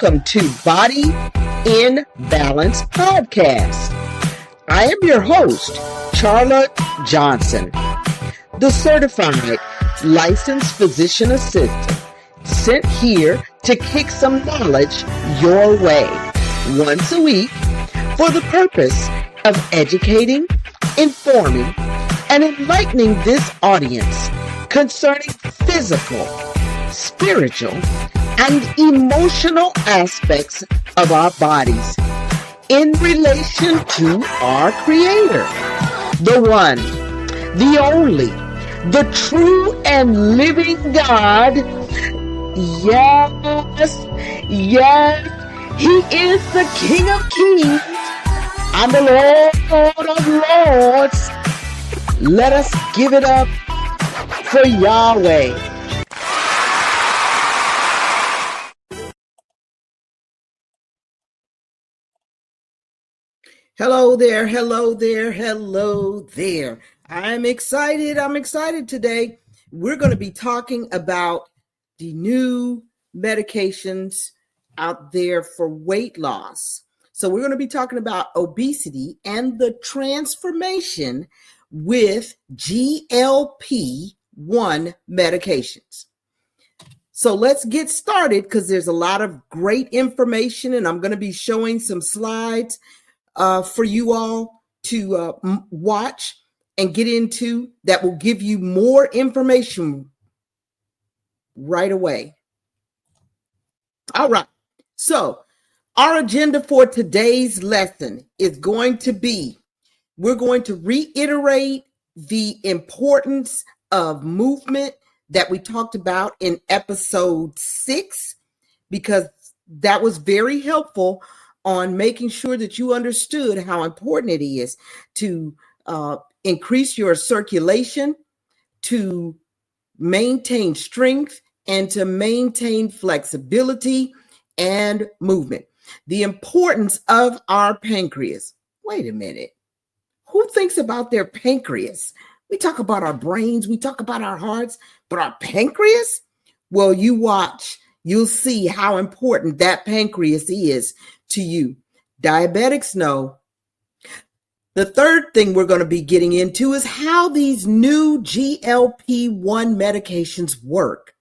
Welcome to Body in Balance Podcast. I am your host, Charlotte Johnson, the certified licensed physician assistant, sent here to kick some knowledge your way once a week for the purpose of educating, informing, and enlightening this audience concerning physical, spiritual, and emotional aspects of our bodies in relation to our Creator, the one, the only, the true and living God. Yes, He is the King of Kings and the Lord of Lords. Let us give it up for Yahweh. Hello there, hello there, hello there. I'm excited today. We're going to be talking about the new medications out there for weight loss. So we're going to be talking about obesity and the transformation with GLP-1 medications. So let's get started because there's a lot of great information, and I'm going to be showing some slides for you all to watch and get into that will give you more information right away. All right. So our agenda for today's lesson is going to be, we're going to reiterate the importance of movement that we talked about in episode 6, because that was very helpful on making sure that you understood how important it is to increase your circulation, to maintain strength, and to maintain flexibility and movement. The importance of our pancreas. Wait a minute. Who thinks about their pancreas? We talk about our brains, we talk about our hearts, but our pancreas? Well, you watch. You'll see how important that pancreas is to you. Diabetics know. The third thing we're going to be getting into is how these new GLP-1 medications work.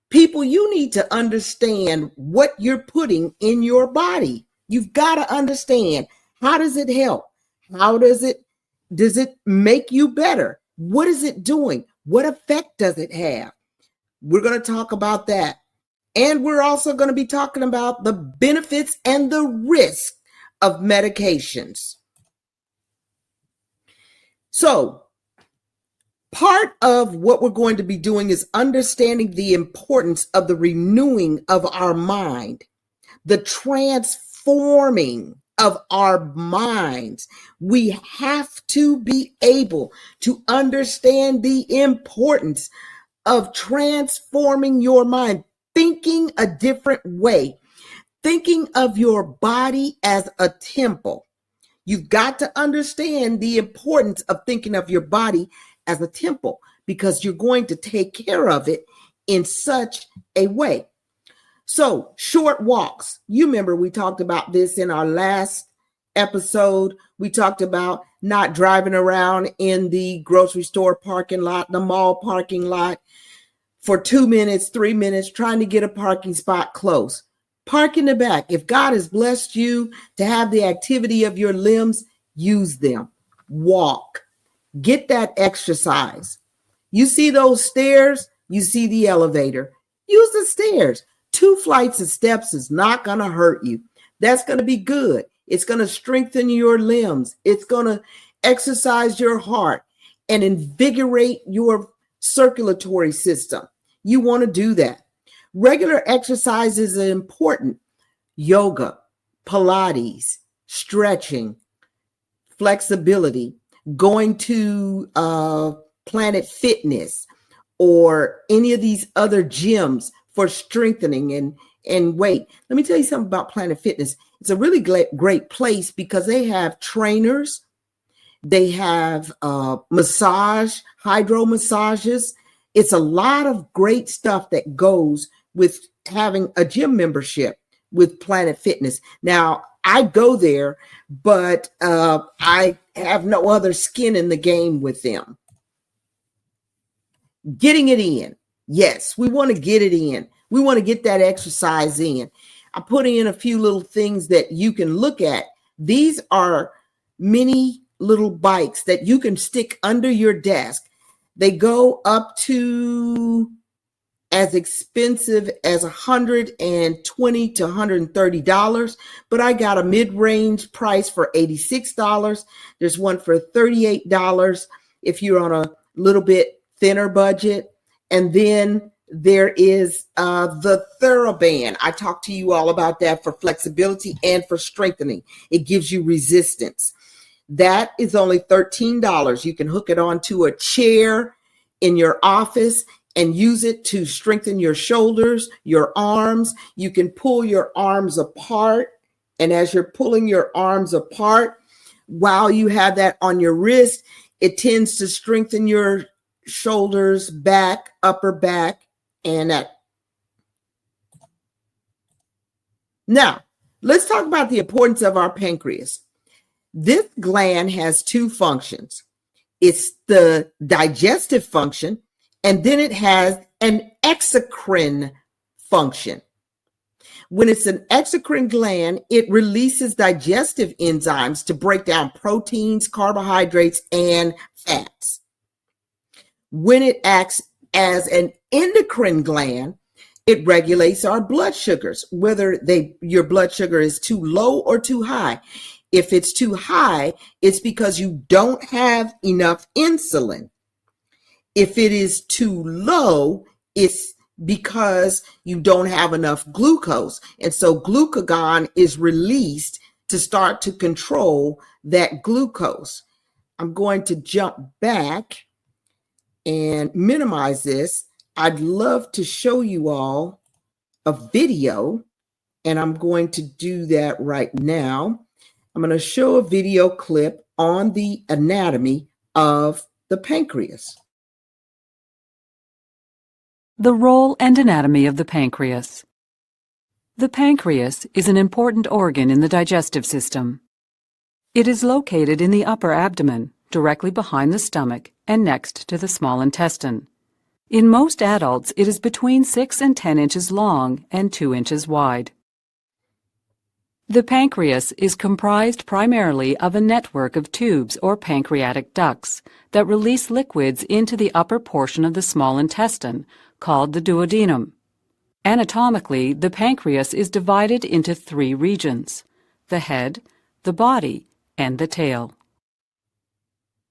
People, you need to understand what you're putting in your body. You've got to understand, how does it help? How does it make you better? What is it doing? What effect does it have? We're going to talk about that. And we're also going to be talking about the benefits and the risk of medications. So, part of what we're going to be doing is understanding the importance of the renewing of our mind, the transforming of our minds. We have to be able to understand the importance of transforming your mind, thinking a different way, thinking of your body as a temple. You've got to understand the importance of thinking of your body as a temple, because you're going to take care of it in such a way. So, short walks. You remember we talked about this in our last episode. We talked about not driving around in the grocery store parking lot, the mall parking lot, for 2 minutes, 3 minutes, trying to get a parking spot close. Park in the back. If God has blessed you to have the activity of your limbs, use them. Walk. Get that exercise. You see those stairs, you see the elevator. Use the stairs. 2 flights of steps is not going to hurt you. That's going to be good. It's going to strengthen your limbs. It's going to exercise your heart and invigorate your circulatory system. You want to do that. Regular exercise is important. Yoga, Pilates, stretching, flexibility, going to Planet Fitness or any of these other gyms for strengthening and weight. Let me tell you something about Planet Fitness. It's a really great place because they have trainers. They have hydro massages. It's a lot of great stuff that goes with having a gym membership. with Planet Fitness. Now, I go there, but I have no other skin in the game with them. Getting it in. Yes, we want to get it in. We want to get that exercise in. I'm putting in a few little things that you can look at. These are mini little bikes that you can stick under your desk. They go up to as expensive as $120 to $130, but I got a mid-range price for $86. There's one for $38 if you're on a little bit thinner budget. And then there is the TheraBand. I talked to you all about that for flexibility and for strengthening. It gives you resistance. That is only $13. You can hook it onto a chair in your office and use it to strengthen your shoulders, your arms. You can pull your arms apart. And as you're pulling your arms apart, while you have that on your wrist, it tends to strengthen your shoulders, back, upper back, and that. Now, let's talk about the importance of our pancreas. This gland has two functions. It's the digestive function, and then it has an exocrine function. When it's an exocrine gland, it releases digestive enzymes to break down proteins, carbohydrates, and fats. When it acts as an endocrine gland, it regulates our blood sugars, whether your blood sugar is too low or too high. If it's too high, it's because you don't have enough insulin. If it is too low, it's because you don't have enough glucose. And so glucagon is released to start to control that glucose. I'm going to jump back and minimize this. I'd love to show you all a video, and I'm going to do that right now. I'm going to show a video clip on the anatomy of the pancreas. The role and anatomy of the pancreas. The pancreas is an important organ in the digestive system. It is located in the upper abdomen, directly behind the stomach and next to the small intestine. In most adults, it is between 6 and 10 inches long and 2 inches wide. The pancreas is comprised primarily of a network of tubes or pancreatic ducts that release liquids into the upper portion of the small intestine, called the duodenum. Anatomically, the pancreas is divided into 3 regions: the head, the body, and the tail.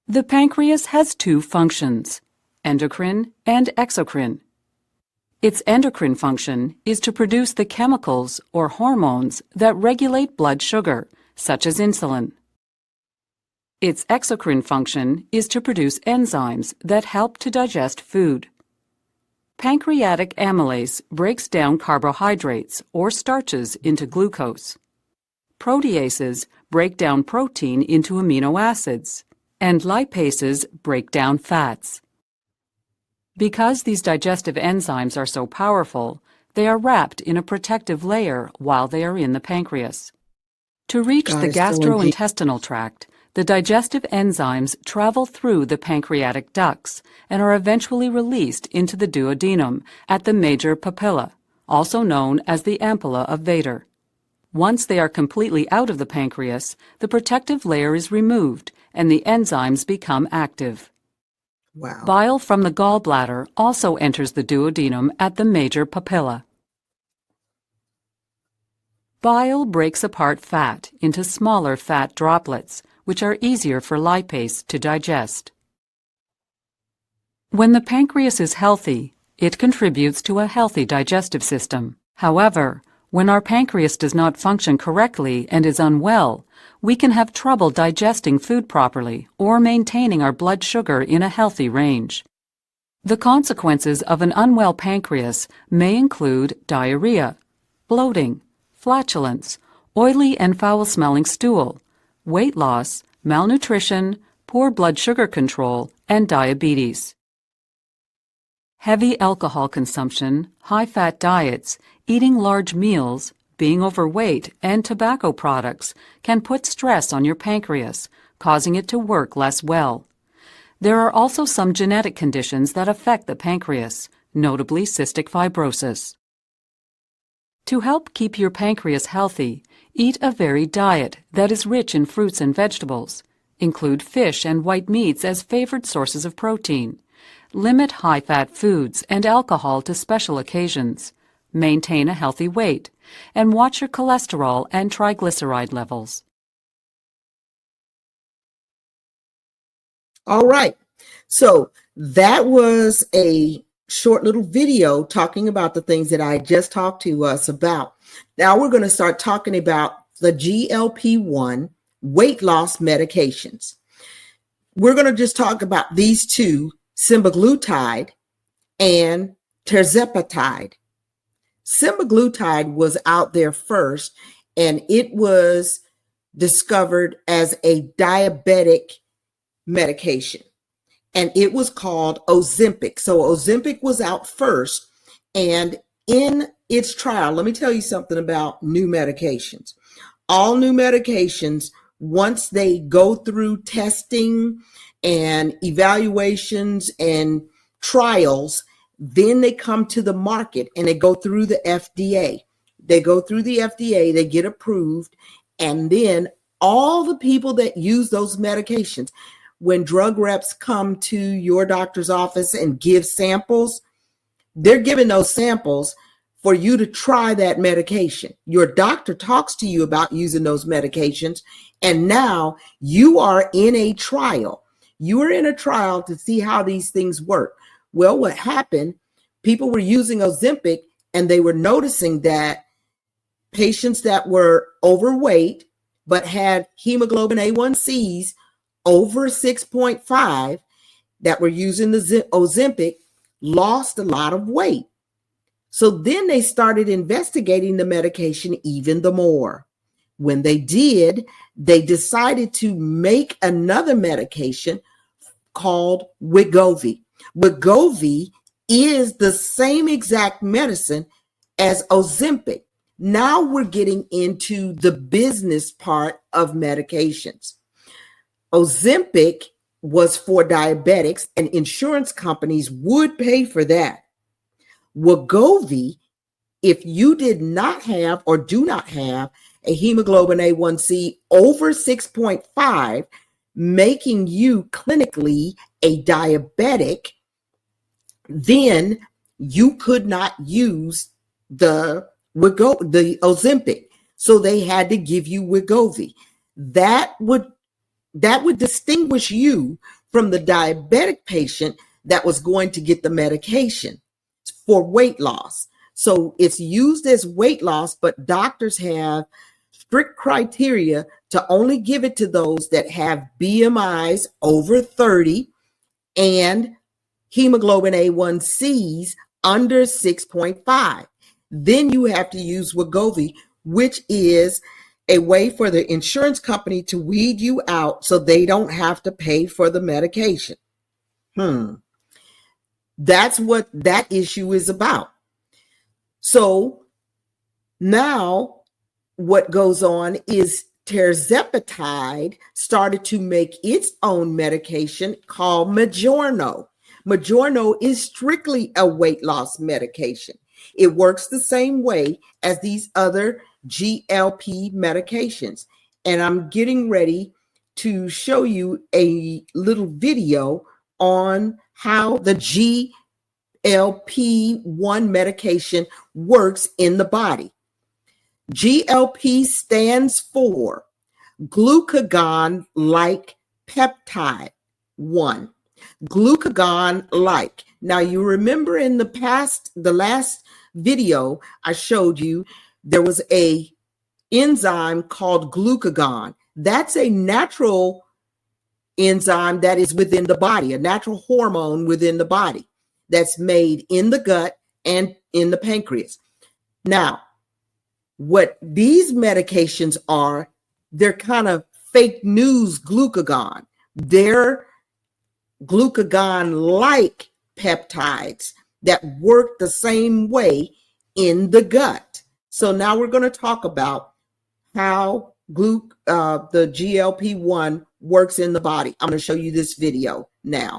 The pancreas has 2 functions: endocrine and exocrine. Its endocrine function is to produce the chemicals or hormones that regulate blood sugar, such as insulin. Its exocrine function is to produce enzymes that help to digest food. Pancreatic amylase breaks down carbohydrates or starches into glucose. Proteases break down protein into amino acids, and lipases break down fats. Because these digestive enzymes are so powerful, they are wrapped in a protective layer while they are in the pancreas. To reach the gastrointestinal tract, the digestive enzymes travel through the pancreatic ducts and are eventually released into the duodenum at the major papilla, also known as the ampulla of Vater. Once they are completely out of the pancreas, the protective layer is removed and the enzymes become active. Wow. Bile from the gallbladder also enters the duodenum at the major papilla. Bile breaks apart fat into smaller fat droplets, which are easier for lipase to digest. When the pancreas is healthy, it contributes to a healthy digestive system. However, when our pancreas does not function correctly and is unwell, we can have trouble digesting food properly or maintaining our blood sugar in a healthy range. The consequences of an unwell pancreas may include diarrhea, bloating, flatulence, oily and foul-smelling stool, weight loss, malnutrition, poor blood sugar control, and diabetes. Heavy alcohol consumption, high-fat diets, eating large meals, being overweight, and tobacco products can put stress on your pancreas, causing it to work less well. There are also some genetic conditions that affect the pancreas, notably cystic fibrosis. To help keep your pancreas healthy, eat a varied diet that is rich in fruits and vegetables. Include fish and white meats as favored sources of protein. Limit high-fat foods and alcohol to special occasions. Maintain a healthy weight, and watch your cholesterol and triglyceride levels. All right. So that was a short little video talking about the things that I just talked to us about. Now we're going to start talking about the GLP-1 weight loss medications. We're going to just talk about these two, semaglutide and tirzepatide. Semaglutide was out there first, and it was discovered as a diabetic medication, and it was called Ozempic. So Ozempic was out first, and in its trial, let me tell you something about new medications. All new medications, once they go through testing and evaluations and trials, then they come to the market and they go through the FDA. They go through the FDA, they get approved, and then all the people that use those medications, when drug reps come to your doctor's office and give samples, they're giving those samples for you to try that medication. Your doctor talks to you about using those medications, and now you are in a trial. You are in a trial to see how these things work. Well, what happened, people were using Ozempic and they were noticing that patients that were overweight but had hemoglobin A1Cs over 6.5 that were using the Ozempic lost a lot of weight. So then they started investigating the medication even the more. When they did, they decided to make another medication called Wegovy. Wegovy is the same exact medicine as Ozempic. Now we're getting into the business part of medications. Ozempic was for diabetics, and insurance companies would pay for that. Wegovy, if you did not have or do not have a hemoglobin A1C over 6.5, making you clinically a diabetic, then you could not use the Ozempic. So they had to give you Wegovy. That would distinguish you from the diabetic patient that was going to get the medication for weight loss. So it's used as weight loss, but doctors have strict criteria to only give it to those that have BMIs over 30 and hemoglobin A1Cs under 6.5. Then you have to use Wegovy, which is a way for the insurance company to weed you out so they don't have to pay for the medication. That's what that issue is about. So now what goes on is tirzepatide started to make its own medication called Mounjaro. Mounjaro is strictly a weight loss medication. It works the same way as these other GLP medications. And I'm getting ready to show you a little video on how the GLP-1 medication works in the body. GLP stands for glucagon-like peptide 1. Glucagon-like. Now you remember in the last video I showed you, there was a enzyme called glucagon. That's a natural enzyme that is within the body, a natural hormone within the body that's made in the gut and in the pancreas. Now, what these medications are, they're kind of fake news glucagon. They're glucagon-like peptides that work the same way in the gut. So now we're going to talk about how the GLP-1 works in the body. I'm going to show you this video now.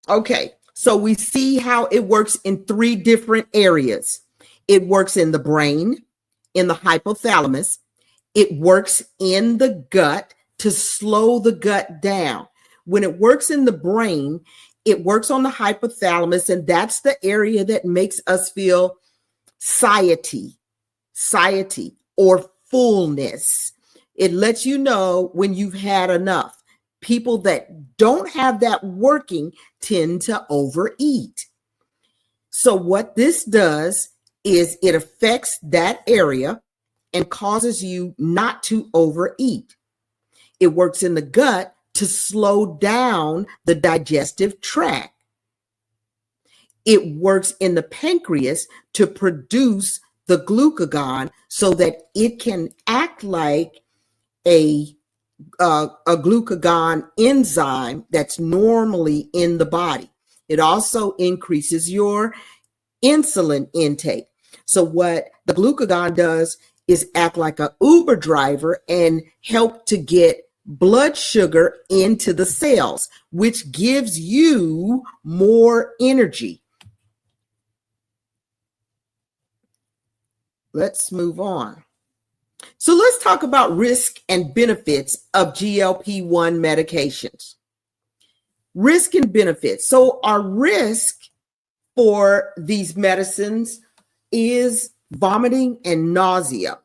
Okay, so we see how it works in 3 different areas. It works in the brain, in the hypothalamus. It works in the gut to slow the gut down. When it works in the brain, it works on the hypothalamus, and that's the area that makes us feel satiety or fullness. It lets you know when you've had enough. People that don't have that working tend to overeat. So what this does is it affects that area and causes you not to overeat. It works in the gut to slow down the digestive tract. It works in the pancreas to produce the glucagon so that it can act like a glucagon enzyme that's normally in the body. It also increases your insulin intake. So what the glucagon does is act like an Uber driver and help to get blood sugar into the cells, which gives you more energy. Let's move on. So let's talk about risk and benefits of GLP-1 medications. Risk and benefits. So our risk for these medicines is vomiting and nausea.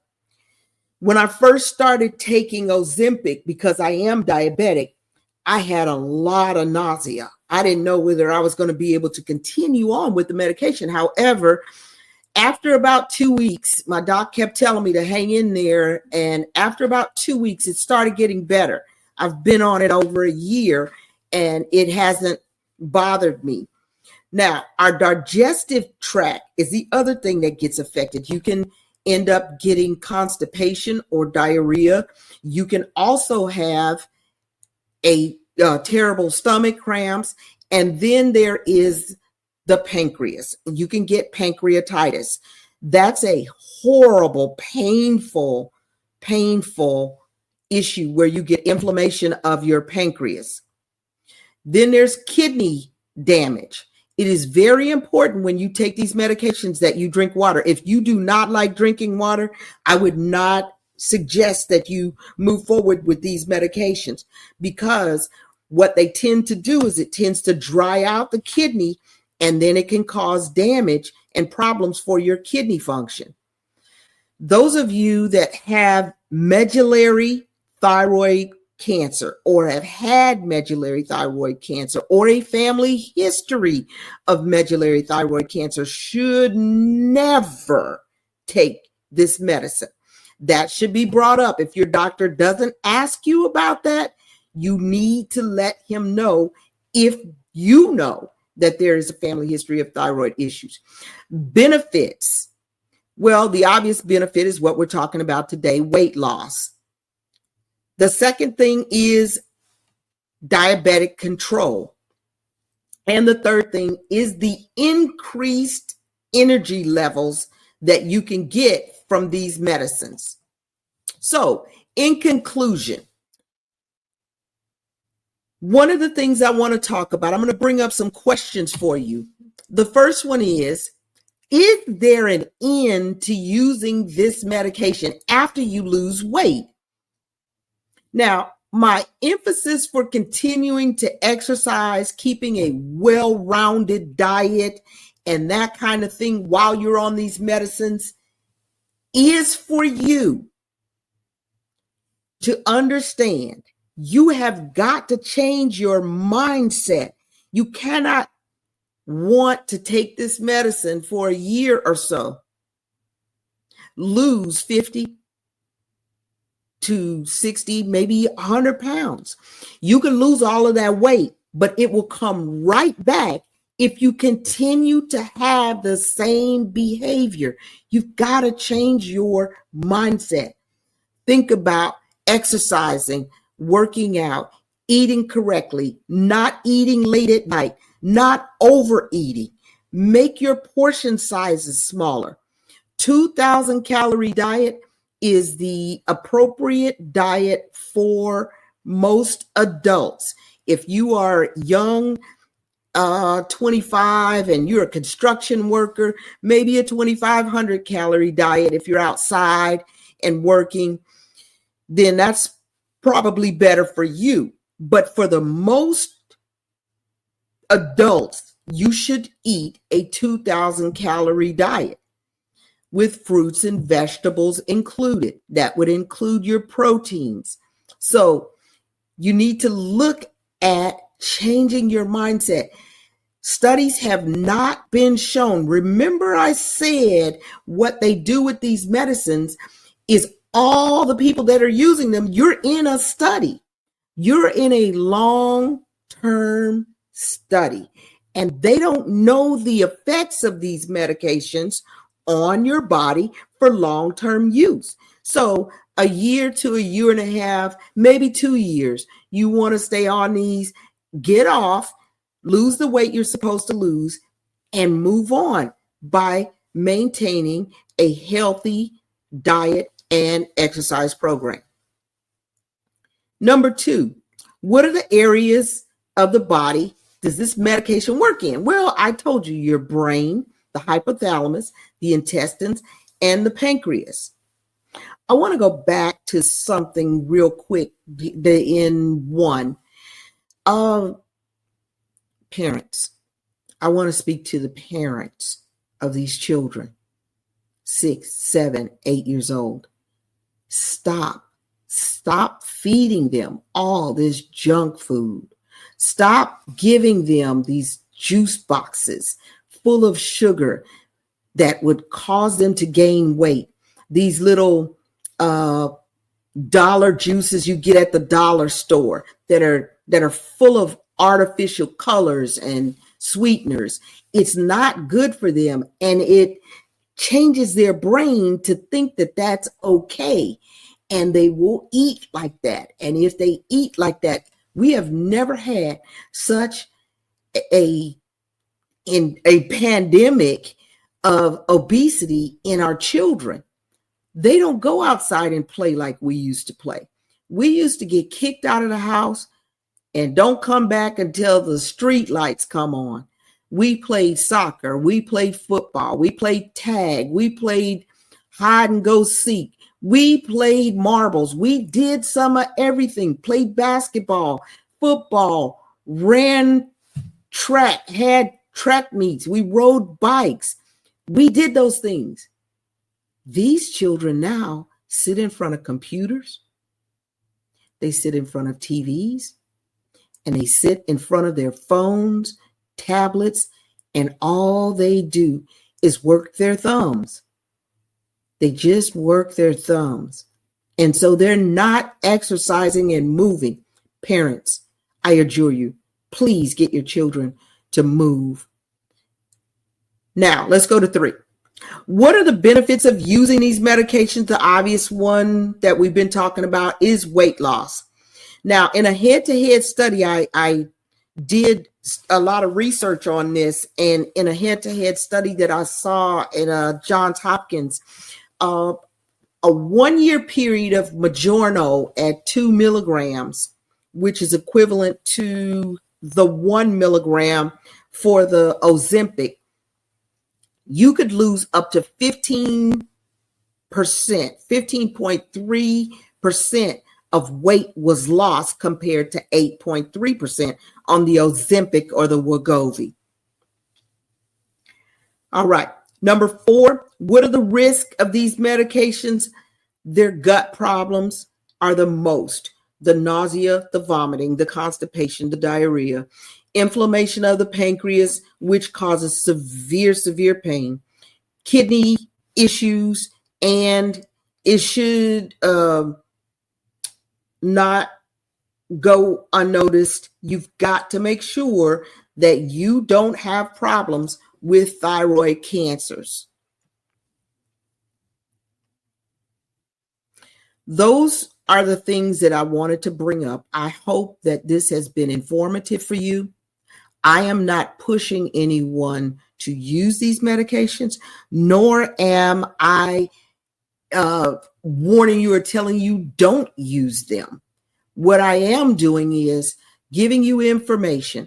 When I first started taking Ozempic, because I am diabetic, I had a lot of nausea. I didn't know whether I was going to be able to continue on with the medication. However, after about 2 weeks, my doc kept telling me to hang in there. And after about 2 weeks, it started getting better. I've been on it over a year and it hasn't bothered me. Now, our digestive tract is the other thing that gets affected. You can end up getting constipation or diarrhea. You can also have a terrible stomach cramps. And then there is the pancreas. You can get pancreatitis. That's a horrible, painful issue where you get inflammation of your pancreas. Then there's kidney damage. It is very important when you take these medications that you drink water. If you do not like drinking water, I would not suggest that you move forward with these medications, because what they tend to do is it tends to dry out the kidney, and then it can cause damage and problems for your kidney function. Those of you that have medullary thyroid cancer or have had medullary thyroid cancer or a family history of medullary thyroid cancer should never take this medicine. That should be brought up. If your doctor doesn't ask you about that, you need to let him know if you know that there is a family history of thyroid issues. Benefits. Well, the obvious benefit is what we're talking about today, weight loss. The second thing is diabetic control. And the third thing is the increased energy levels that you can get from these medicines. So, in conclusion, one of the things I want to talk about, I'm going to bring up some questions for you. The first one is there an end to using this medication after you lose weight? Now, my emphasis for continuing to exercise, keeping a well-rounded diet, and that kind of thing while you're on these medicines is for you. to understand. You have got to change your mindset. You cannot want to take this medicine for a year or so, lose 50 to 60, maybe 100 pounds. You can lose all of that weight, but it will come right back if you continue to have the same behavior. You've got to change your mindset. Think about exercising, working out, eating correctly, not eating late at night, not overeating. Make your portion sizes smaller. 2,000 calorie diet is the appropriate diet for most adults. If you are young, 25, and you're a construction worker, maybe a 2,500 calorie diet. If you're outside and working, then that's probably better for you. But for the most adults, you should eat a 2,000 calorie diet with fruits and vegetables included. That would include your proteins. So you need to look at changing your mindset. Studies have not been shown. Remember, I said what they do with these medicines is all the people that are using them, you're in a study. You're in a long-term study, and they don't know the effects of these medications on your body for long-term use. So a year to a year and a half, maybe 2 years, you want to stay on these, get off, lose the weight you're supposed to lose, and move on by maintaining a healthy diet and exercise program. Number 2, what are the areas of the body does this medication work in? Well, I told you, your brain, the hypothalamus, the intestines, and the pancreas. I want to go back to something real quick in one. Parents. I want to speak to the parents of these children, 6, 7, 8 years old. Stop feeding them all this junk food. Stop giving them these juice boxes full of sugar that would cause them to gain weight. These little dollar juices you get at the dollar store that are full of artificial colors and sweeteners. It's not good for them, and it changes their brain to think that that's okay, and they will eat like that. And if they eat like that, we have never had such a pandemic of obesity in our children. They don't go outside and play like we used to play. We used to get kicked out of the house and don't come back until the street lights come on. We played soccer, we played football, we played tag, we played hide and go seek, we played marbles, we did some of everything, played basketball, football, ran track, had track meets, we rode bikes. We did those things. These children now sit in front of computers, they sit in front of TVs, and they sit in front of their phones, tablets, and all they do is work their thumbs. They just work their thumbs. And so they're not exercising and moving. Parents, I adjure you, please get your children to move. Now, let's go to 3. What are the benefits of using these medications? The obvious one that we've been talking about is weight loss. Now, in a head-to-head study, I did a lot of research on this, and in a head-to-head study that I saw in Johns Hopkins, a 1-year period of Mounjaro at 2 milligrams, which is equivalent to the 1 milligram for the Ozempic, you could lose up to 15%, 15.3% of weight was lost compared to 8.3% on the Ozempic or the Wegovy. All right. Number 4, what are the risks of these medications? They're gut problems, are the most: the nausea, the vomiting, the constipation, the diarrhea, inflammation of the pancreas, which causes severe pain, kidney issues, and it should not go unnoticed. You've got to make sure that you don't have problems with thyroid cancers. Those are the things that I wanted to bring up. I hope that this has been informative for you. I am not pushing anyone to use these medications, nor am I warning you or telling you don't use them. What I am doing is giving you information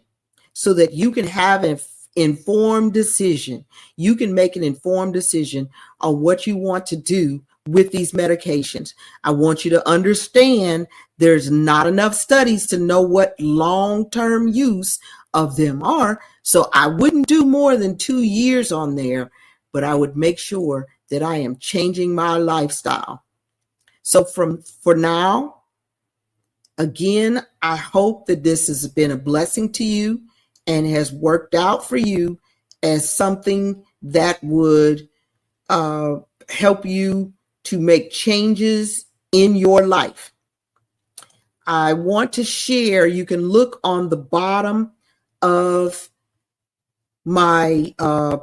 so that you can have an informed decision. You can make an informed decision on what you want to do with these medications. I want you to understand there's not enough studies to know what long-term use of them are. So I wouldn't do more than 2 years on there, but I would make sure that I am changing my lifestyle. So for now, again, I hope that this has been a blessing to you and has worked out for you as something that would help you to make changes in your life. I want to share, you can look on the bottom of my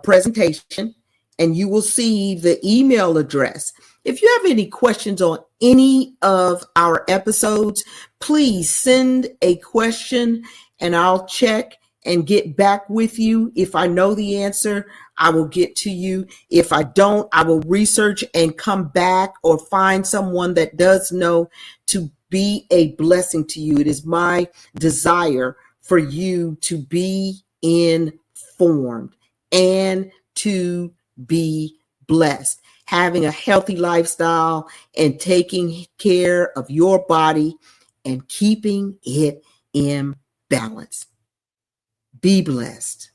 presentation and you will see the email address. If you have any questions on any of our episodes, please send a question and I'll check and get back with you. If I know the answer, I will get to you. If I don't, I will research and come back or find someone that does know to be a blessing to you. It is my desire for you to be informed and to be blessed, having a healthy lifestyle and taking care of your body and keeping it in balance. Be blessed.